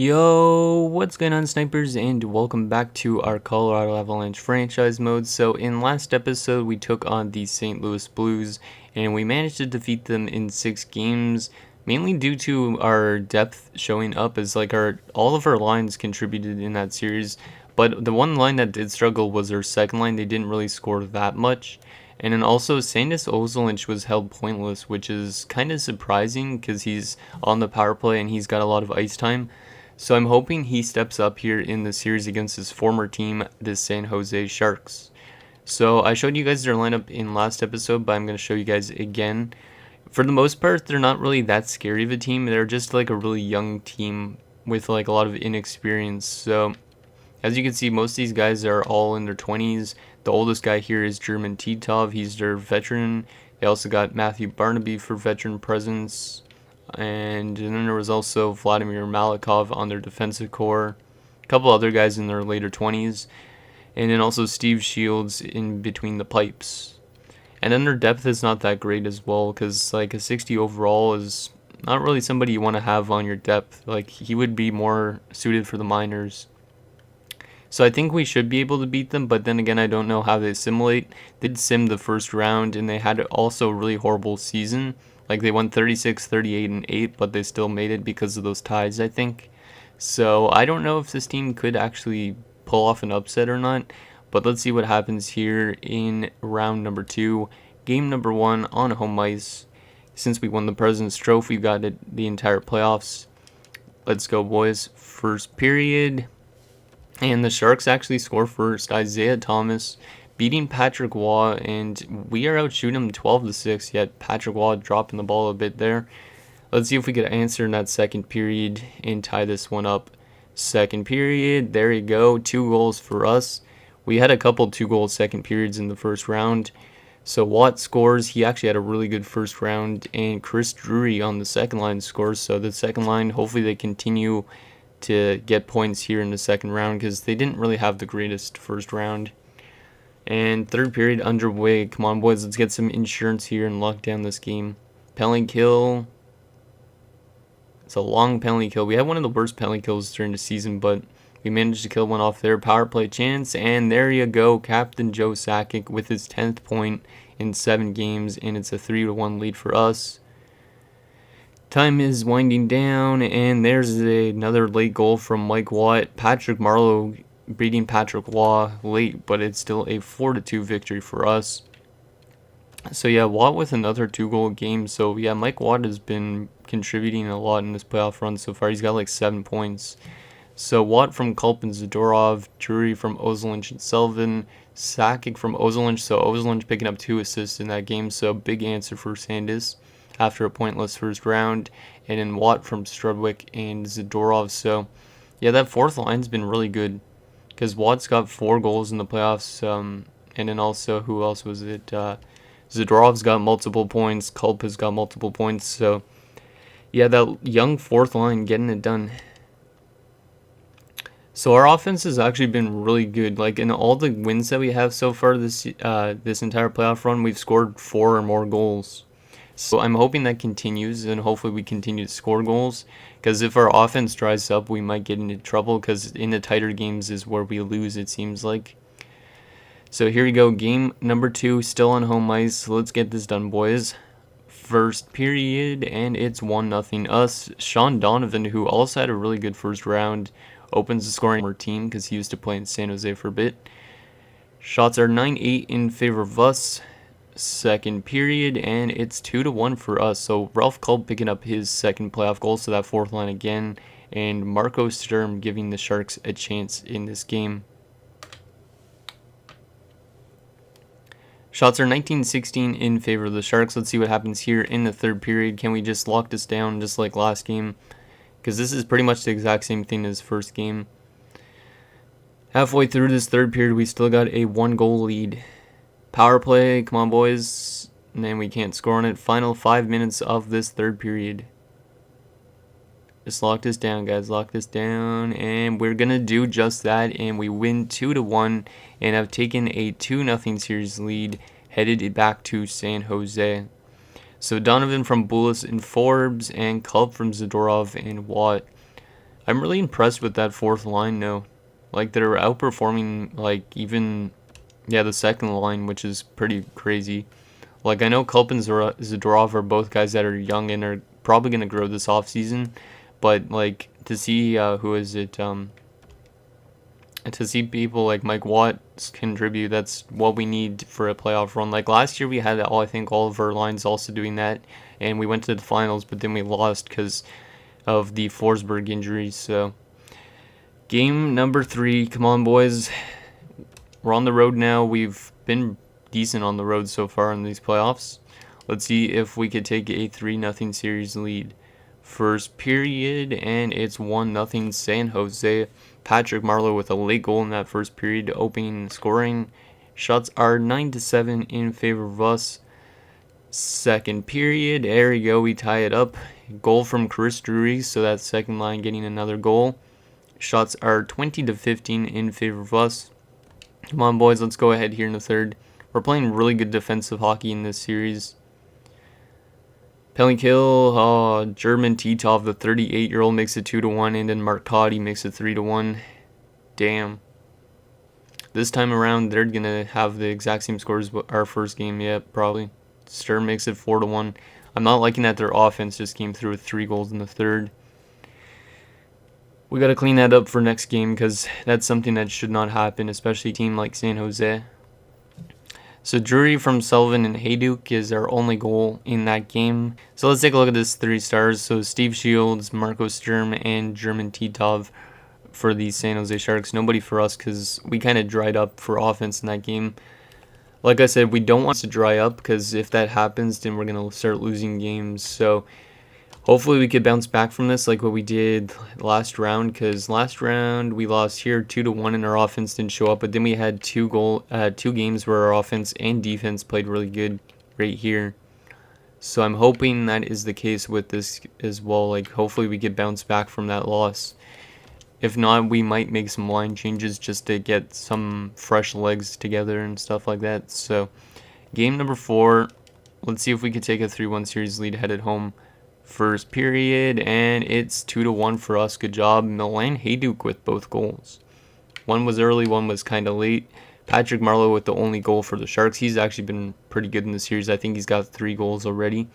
Yo, what's going on, snipers, and welcome back to our Colorado Avalanche franchise mode. So in last episode we took on the St. Louis Blues and we managed to defeat them in 6 games, mainly due to our depth showing up, as like all of our lines contributed in that series. But the one line that did struggle was our second line. They didn't really score that much. And then also Sandis Ozolinsh was held pointless, which is kind of surprising because he's on the power play and he's got a lot of ice time. So I'm hoping he steps up here in the series against his former team, the San Jose Sharks. So I showed you guys their lineup in last episode, but I'm going to show you guys again. For the most part, they're not really that scary of a team. They're just like a really young team with like a lot of inexperience. So as you can see, most of these guys are all in their 20s. The oldest guy here is German Titov. He's their veteran. They also got Matthew Barnaby for veteran presence. And then there was also Vladimir Malikov on their defensive core. A couple other guys in their later 20s. And then also Steve Shields in between the pipes. And then their depth is not that great as well, because like a 60 overall is not really somebody you want to have on your depth. Like, he would be more suited for the minors. So I think we should be able to beat them, but then again, I don't know how they assimilate. They did sim the first round, and they had also a really horrible season. Like, they won 36, 38, and 8, but they still made it because of those ties, I think. So I don't know if this team could actually pull off an upset or not, but let's see what happens here in round number 2. Game number 1 on home ice. Since we won the President's Trophy, we got it the entire playoffs. Let's go, boys. First period. And the Sharks actually score first. Isaiah Thomas beating Patrick Waugh, and we are out shooting him 12-6, yet Patrick Waugh dropping the ball a bit there. Let's see if we could answer in that second period and tie this one up. Second period, there you go, 2 goals for us. We had a couple 2-goal second periods in the first round. So Watt scores. He actually had a really good first round, and Chris Drury on the second line scores. So the second line, hopefully they continue to get points here in the second round, because they didn't really have the greatest first round. And third period underway. Come on, boys, let's get some insurance here and lock down this game. Penalty kill. It's a long penalty kill. We had one of the worst penalty kills during the season, but we managed to kill one off there. Power play chance, and there you go. Captain Joe Sakic with his 10th point in 7 games, and it's a 3-1 lead for us. Time is winding down, and there's another late goal from Mike Watt. Patrick Marleau beating Patrick Waugh late, but it's still a 4-2 victory for us. So yeah, Watt with another 2-goal game. So yeah, Mike Watt has been contributing a lot in this playoff run so far. He's got like 7 points. So Watt from Culp and Zadorov, Drury from Ozolinsh and Sullivan, Sakic from Ozolinsh. So Ozolinsh picking up 2 assists in that game. So big answer for Sandis after a pointless first round. And then Watt from Strudwick and Zadorov. So yeah, that fourth line's been really good, because Watt's got 4 goals in the playoffs. And then also, who else was it? Zadorov's got multiple points. Culp has got multiple points. So yeah, that young fourth line getting it done. So our offense has actually been really good. Like, in all the wins that we have so far this entire playoff run, we've scored 4 or more goals. So I'm hoping that continues, and hopefully we continue to score goals, because if our offense dries up, we might get into trouble, because in the tighter games is where we lose, it seems like. So here we go, game number 2, still on home ice. Let's get this done, boys. First period, and it's 1-0 us. Sean Donovan, who also had a really good first round, opens the scoring for our team, because he used to play in San Jose for a bit. Shots are 9-8 in favor of us. Second period, and it's 2-1 for us. So Ralph Culp picking up his second playoff goal, so that fourth line again, and Marco Sturm giving the Sharks a chance in this game. Shots are 19-16 in favor of the Sharks. Let's see what happens here in the third period. Can we just lock this down just like last game? Because this is pretty much the exact same thing as first game. Halfway through this third period, we still got a 1-goal lead. Power play, come on, boys. And then we can't score on it. Final 5 minutes of this third period. Just lock this down, guys. Lock this down. And we're going to do just that. And we win 2-1. And have taken a 2-0 series lead. Headed back to San Jose. So Donovan from Bullis and Forbes. And Culp from Zadorov and Watt. I'm really impressed with that fourth line now. Like, they're outperforming, like, even, yeah, the second line, which is pretty crazy. Like, I know Kulp and Zadorov are both guys that are young and are probably going to grow this offseason. But, like, to see, to see people like Mike Watts contribute, that's what we need for a playoff run. Like, last year we had, I think, all of our lines also doing that. And we went to the finals, but then we lost because of the Forsberg injury. So, game number 3. Come on, boys. We're on the road now. We've been decent on the road so far in these playoffs. Let's see if we could take a 3-0 series lead. First period, and it's 1-0 San Jose. Patrick Marleau with a late goal in that first period, opening scoring. Shots are 9-7 in favor of us. Second period, there we go, we tie it up. Goal from Chris Drury, so that second line getting another goal. Shots are 20-15 in favor of us. Come on, boys, let's go ahead here in the third. We're playing really good defensive hockey in this series. Penalty kill, German Titov, the 38-year-old, makes it 2-1, and then Marcotti makes it 3-1. Damn. This time around, they're going to have the exact same scores as our first game, yeah, probably. Sturm makes it 4-1. I'm not liking that their offense just came through with 3 goals in the third. We got to clean that up for next game because that's something that should not happen, especially a team like San Jose. So Drury from Sullivan and Hayduk is our only goal in that game. So let's take a look at this 3 stars. So Steve Shields, Marco Sturm, and German Titov for the San Jose Sharks. Nobody for us because we kind of dried up for offense in that game. Like I said, we don't want to dry up because if that happens, then we're going to start losing games. So hopefully we could bounce back from this like what we did last round, because last round we lost here 2-1 and our offense didn't show up, but then we had two games where our offense and defense played really good right here. So I'm hoping that is the case with this as well. Like, hopefully we could bounce back from that loss. If not, we might make some line changes just to get some fresh legs together and stuff like that. So game number 4, let's see if we could take a 3-1 series lead headed home. First period, and it's 2-1 for us. Good job. Milan Hayduk with both goals. One was early, one was kind of late. Patrick Marleau with the only goal for the Sharks. He's actually been pretty good in the series. I think he's got 3 goals already.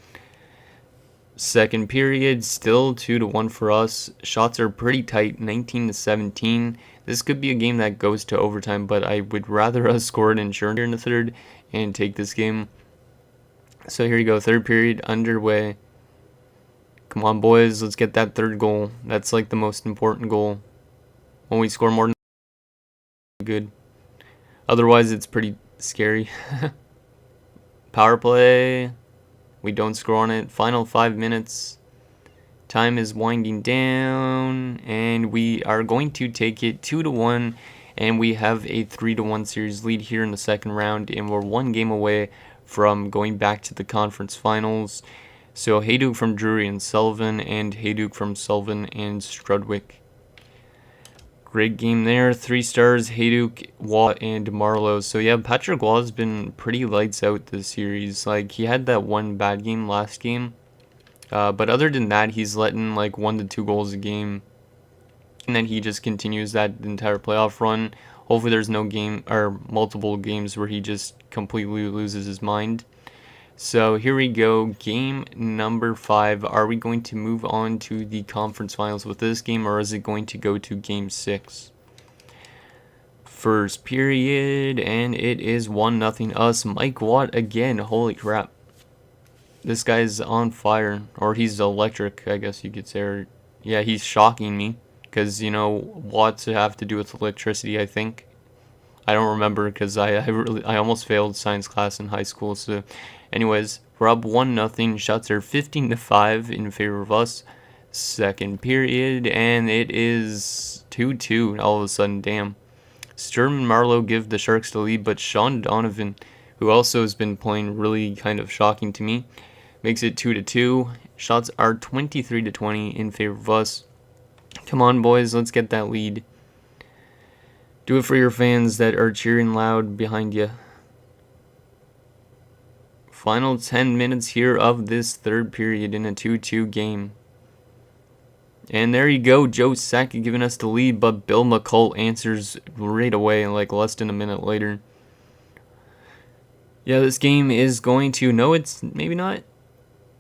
Second period, still 2-1 for us. Shots are pretty tight, 19-17. This could be a game that goes to overtime, but I would rather us score an insurance here in the third and take this game. So here you go, third period underway. Come on, boys, let's get that third goal. That's like the most important goal. When we score more than good. Otherwise, it's pretty scary. Power play. We don't score on it. Final 5 minutes. Time is winding down, and we are going to take it 2-1, and we have a 3-1 series lead here in the second round, and we're 1 game away from going back to the conference finals. So Hayduk from Drury and Sullivan, and Hayduk from Sullivan and Strudwick. Great game there. 3 stars, Hayduk, Watt, and Marleau. So yeah, Patrick Watt has been pretty lights out this series. Like, he had that one bad game last game. But other than that, he's letting like 1 to 2 goals a game. And then he just continues that entire playoff run. Hopefully there's no game or multiple games where he just completely loses his mind. So here we go, game number 5. Are we going to move on to the conference finals with this game, or is it going to go to game 6? First period, and it is 1-0 us. Mike Watt again, holy crap. This guy's on fire, or he's electric, I guess you could say. Or, yeah, he's shocking me, because, you know, Watts have to do with electricity, I think. I don't remember, because I almost failed science class in high school, so... Anyways, we're up 1-0. Shots are 15-5 in favor of us. Second period, and it is 2-2 all of a sudden. Damn. Sturm and Marleau give the Sharks the lead, but Sean Donovan, who also has been playing really kind of shocking to me, makes it 2-2. Shots are 23-20 in favor of us. Come on, boys, let's get that lead. Do it for your fans that are cheering loud behind you. Final 10 minutes here of this third period in a 2-2 game. And there you go, Joe Sakic giving us the lead, but Bill McCult answers right away, like less than a minute later. Yeah, this game is going to... No, it's maybe not.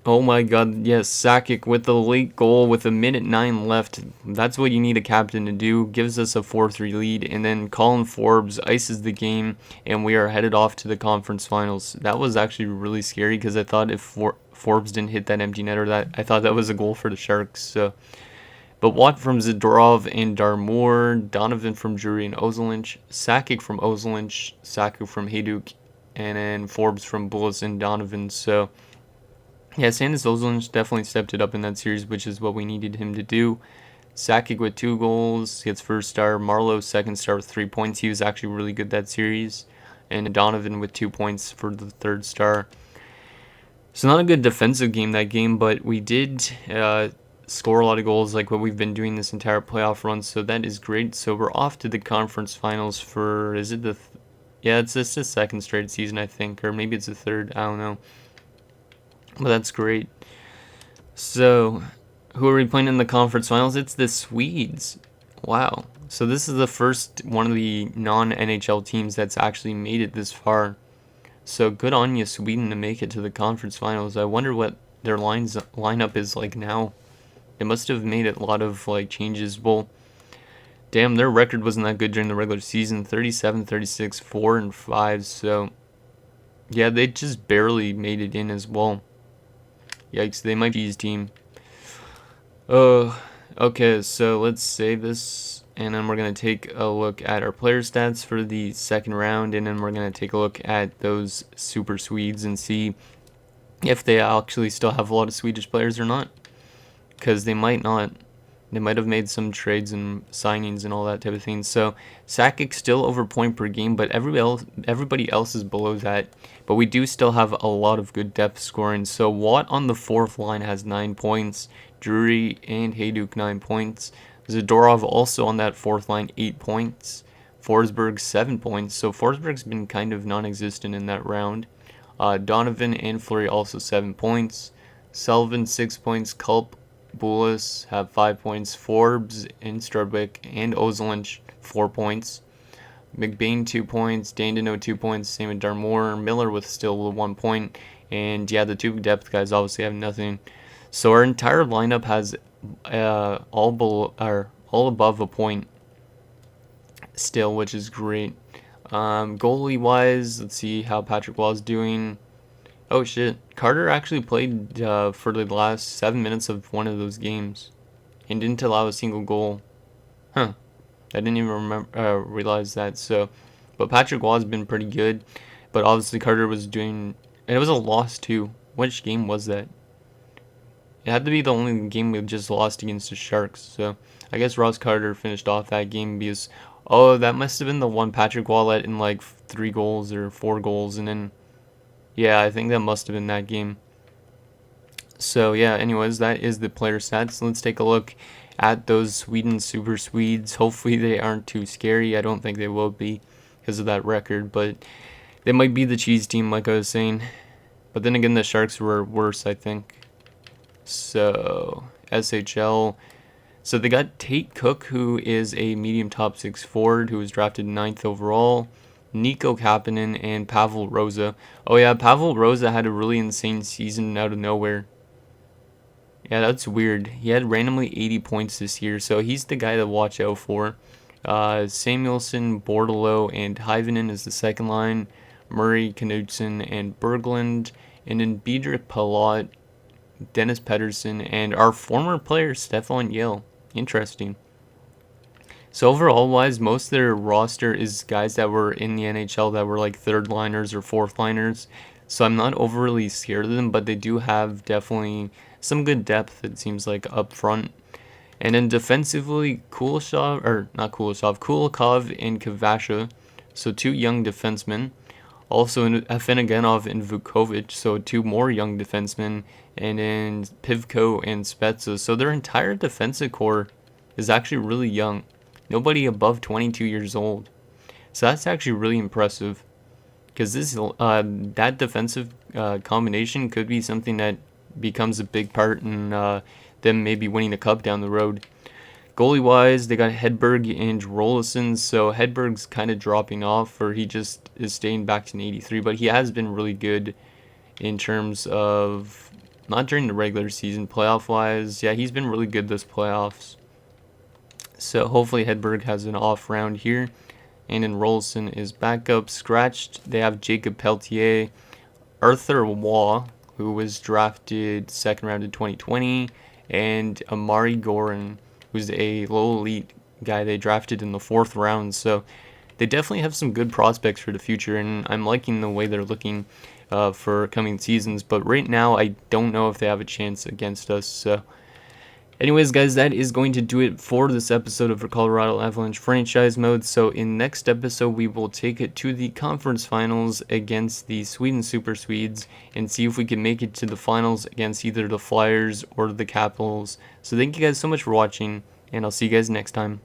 Oh my god, yes, Sakic with the late goal with 1:09 left. That's what you need a captain to do. Gives us a 4-3 lead, and then Colin Forbes ices the game, and we are headed off to the conference finals. That was actually really scary, because I thought if Forbes didn't hit that empty netter, I thought that was a goal for the Sharks. So, but Watt from Zadorov and Darmour, Donovan from Drury and Avalanche, Sakic from Avalanche, Sakic from Hajduk, and then Forbes from Bullis and Donovan. So, yeah, Sandis Avalanche definitely stepped it up in that series, which is what we needed him to do. Sakic with 2 goals, gets first star. Marleau second star with 3 points. He was actually really good that series. And Donovan with 2 points for the third star. So not a good defensive game that game, but we did score a lot of goals like what we've been doing this entire playoff run. So that is great. So we're off to the conference finals for, is it the... yeah, it's the second straight season, I think. Or maybe it's the third, I don't know. But that's great. So, who are we playing in the conference finals? It's the Swedes. Wow. So this is the first one of the non-NHL teams that's actually made it this far. So good on you, Sweden, to make it to the conference finals. I wonder what their lineup is like now. They must have made a lot of like changes. Well, damn, their record wasn't that good during the regular season. 37, 36, 4, and 5. So, yeah, they just barely made it in as well. Yikes, they might be his team. Oh, okay, so let's save this, and then we're going to take a look at our player stats for the second round, and then we're going to take a look at those Super Swedes and see if they actually still have a lot of Swedish players or not, because they might not. They might have made some trades and signings and all that type of thing. So Sakic still over point per game, but everybody else is below that. But we do still have a lot of good depth scoring. So Watt on the fourth line has 9 points. Drury and Hajduk 9 points. Zadorov also on that fourth line 8 points. Forsberg 7 points. So Forsberg's been kind of non-existent in that round. Donovan and Fleury also 7 points. Sullivan 6 points. Culp, Bullis have 5 points. Forbes and Strudwick and Ozolinch 4 points. McBain 2 points. Dandino 2 points. Same with Darmour. Miller with still 1 point. And yeah, the 2 depth guys obviously have nothing. So our entire lineup has all above a point still, which is great. Goalie wise, let's see how Patrick Waugh's doing. Oh shit, Carter actually played for the last 7 minutes of one of those games and didn't allow a single goal. Huh, I didn't even realize that. So, but Patrick Waugh's been pretty good, but obviously Carter was doing, and it was a loss too. Which game was that? It had to be the only game we just lost against the Sharks. So I guess Ross Carter finished off that game because, oh, that must have been the one Patrick Waugh let in like 3 goals or 4 goals, and then yeah, I think that must have been that game. So yeah, anyways, that is the player stats. Let's take a look at those Sweden Super Swedes. Hopefully they aren't too scary. I don't think they will be because of that record, but they might be the cheese team like I was saying. But then again, the Sharks were worse, I think. So SHL. So they got Tate Cook, who is a medium top 6 forward who was drafted 9th overall. Nico Kapanen and Pavel Rosa. Oh yeah, Pavel Rosa had a really insane season out of nowhere. Yeah, that's weird. He had randomly 80 points this year, so he's the guy to watch out for. Samuelson, Bordelot, and Hyvenen is the second line. Murray, Knudsen, and Berglund. And then Biedrich Palat, Dennis Pedersen, and our former player, Stefan Yell. Interesting. So overall wise, most of their roster is guys that were in the NHL that were like third liners or fourth liners. So I'm not overly scared of them, but they do have definitely some good depth, it seems like, up front. And then defensively, Kulikov and Kvasha, so 2 young defensemen. Also Afinagenov and Vukovic, so 2 more young defensemen. And then Pivko and Spezza. So their entire defensive core is actually really young. Nobody above 22 years old. So that's actually really impressive. Because this that defensive combination could be something that becomes a big part in them maybe winning the cup down the road. Goalie-wise, they got Hedberg and Rolison, so Hedberg's kind of dropping off, or he just is staying back to an 83, but he has been really good in terms of, not during the regular season, playoff-wise. Yeah, he's been really good this playoffs. So hopefully Hedberg has an off round here. And then Rolison is backup. Scratched, they have Jacob Peltier, Arthur Waugh, who was drafted second round in 2020, and Amari Gorin, who's a low elite guy they drafted in the 4th round. So they definitely have some good prospects for the future, and I'm liking the way they're looking for coming seasons. But right now, I don't know if they have a chance against us. So anyways, guys, that is going to do it for this episode of Colorado Avalanche Franchise Mode. So in next episode, we will take it to the conference finals against the Sweden Super Swedes and see if we can make it to the finals against either the Flyers or the Capitals. So thank you guys so much for watching, and I'll see you guys next time.